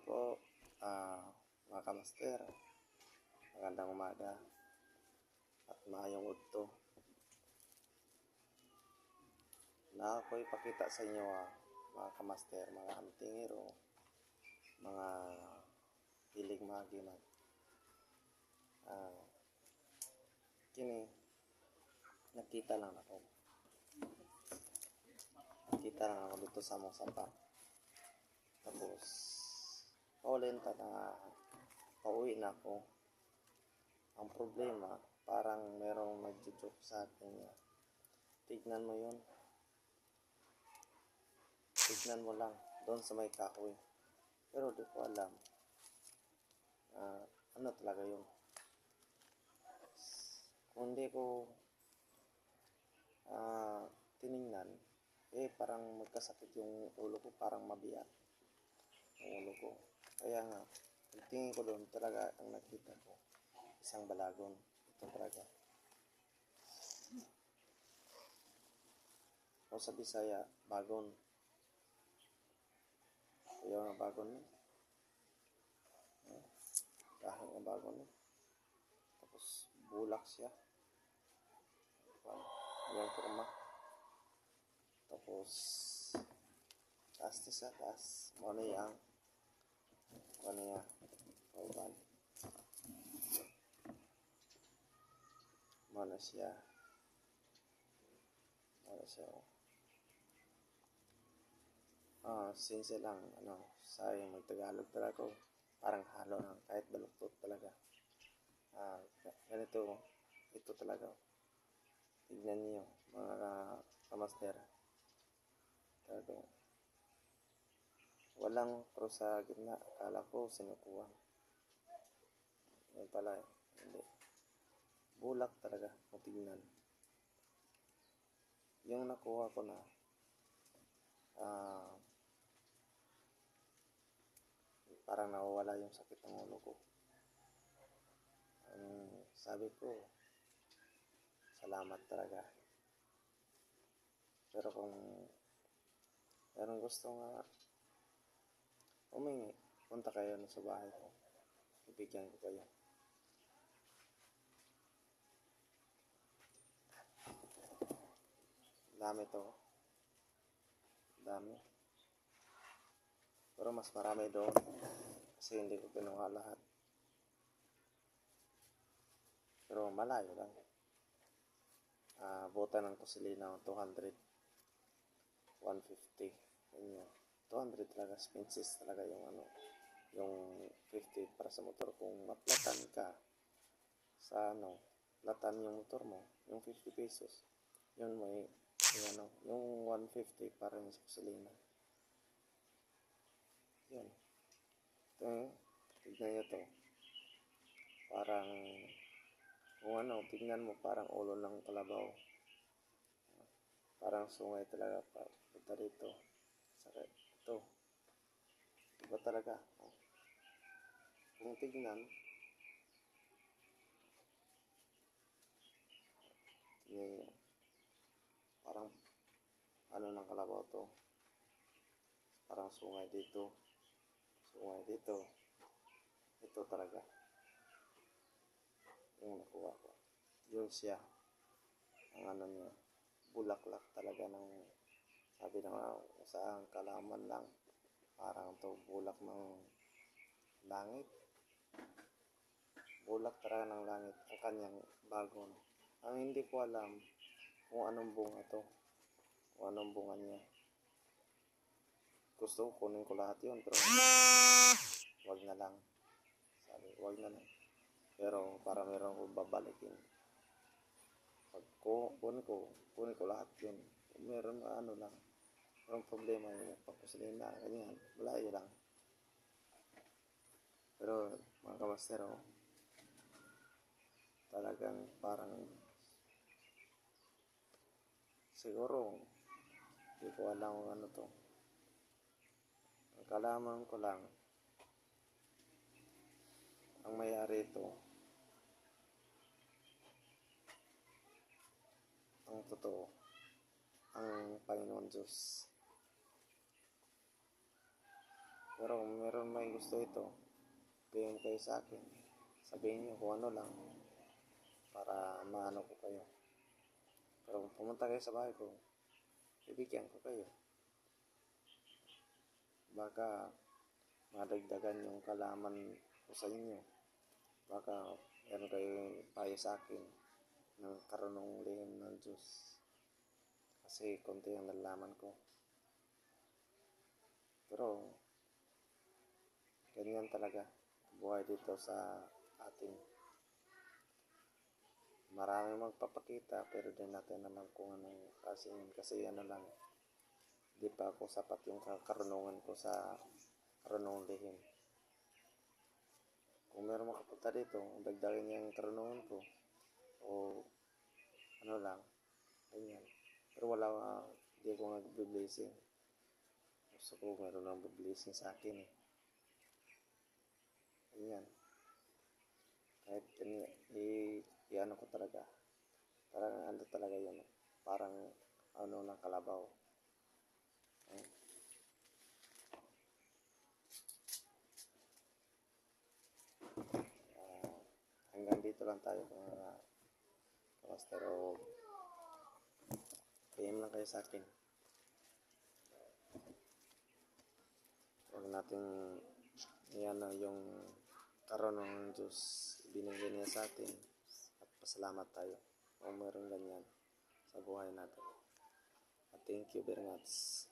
po, mga kamaster. Magandang umaga at maayong udto. Na ako ipakita sa inyo, mga kamaster, mga antingero, mga hilig maginag. Kini, nakita lang ako dito sa mong sapa. Tapos, paulenta na pauwi na ako. Ang problema, parang merong nagjo-joke sa akin niya. Tignan mo yun. Tignan mo lang doon sa may kahoy. Pero di ko alam ano talaga yun. Kung hindi ko tiningnan, parang magkasakit yung ulo ko, parang mabiyak ang ulo ko. Kaya nga, tingin ko doon talaga ang nakita ko, isang balagon. Ito talaga. O sa Bisaya, bagon. Kaya nga bagon mo. Kahit nga bagon mo. Tapos bulak siya. Yung kurma. Tapos taas na siya, taas. Ano yan? Kauban. Ano siya? Since lang, sa yung mag-Tagalog talaga ko, parang halo lang, kahit baluktot talaga. Ganito, ito talaga. Tignan niyo, mga kamaster. Talaga. Walang cross sa gitna. Akala ko sinukuhan. Yan pala, hindi. Bulak talaga, matignan. Yung nakuha ko na, parang nawawala yung sakit ng ulo ko. Sabi ko, salamat talaga. Pero kung meron gusto nga humingi, punta kayo sa bahay ko. Ibigyan ko kayo. Dami to. Dami. Pero mas marami doon. Kasi hindi ko kinuha lahat. Pero malayo lang. Bota ng Kusilina, 200. 150. Ganyan. 200 talaga. Expenses talaga yung 50 para sa motor. Kung maplatan ka sa platan yung motor mo, yung 50 pesos. Yun may, yung 150 para yung sa Kusilina. Yun. Tignan nyo to. Parang, kung tignan mo, parang ulo ng kalabaw. Parang sungay talaga. Punta dito. Sakit. Ito. Iba talaga. Kung tignan nyo, parang ng kalabaw to. Parang sungay dito. Ito talaga yung nakuha ko. Yun siya ang niya, bulaklak talaga ng, sabi na sa kalaman lang, parang to bulak ng langit. Bulak talaga ng langit ang kanyang bagon. Ang hindi ko alam kung anong bunga to, kung anong bunga niya. Gusto ko kunin ko lahat yun, pero wag na lang. Sabi, wag na lang. Pero para meron ko babalikin. Pag kunin ko lahat yun. Meron lang. Merong problema yun. Pagkusilin na, ganyan. Malayo lang. Pero mga kamaster, talagang parang siguro hindi ko alam kung ano to. Ang kalaman ko lang, ang may-ari ito, ang totoo, ang Panginoon Diyos. Pero kung meron may gusto ito, PM kayo sa akin. Sabihin niyo kung ano lang para maano ko kayo. Pero kung pumunta kayo sa bahay ko, bibigyan ko kayo. Baka madagdagan yung kalaman ko sa inyo. Baka meron kayo payo sa akin ng karunong lihim ng Diyos. Kasi konti ang nalaman ko. Pero ganyan talaga buhay dito sa atin. Maraming magpapakita pero din natin naman kung anong kasi ano lang, di pa ako sapat yung karunungan ko sa karunungan lihim. Kung meron makapunta dito, dagdagan niya yung karunungan ko o ano lang, ganyan. Pero wala, di ako nag-blessing. Gusto ko meron lang blessing sa akin eh. Ganyan. Kahit i-ano ko talaga. Parang ano talaga yun. Parang ano lang kalabaw. Hanggang dito lang tayo mga kawaster o PM lang kayo sa akin. Huwag natin yan na yung karunungan ng Diyos binigay niya sa atin at pasalamat tayo kung meron ganyan sa buhay natin. Thank you very much.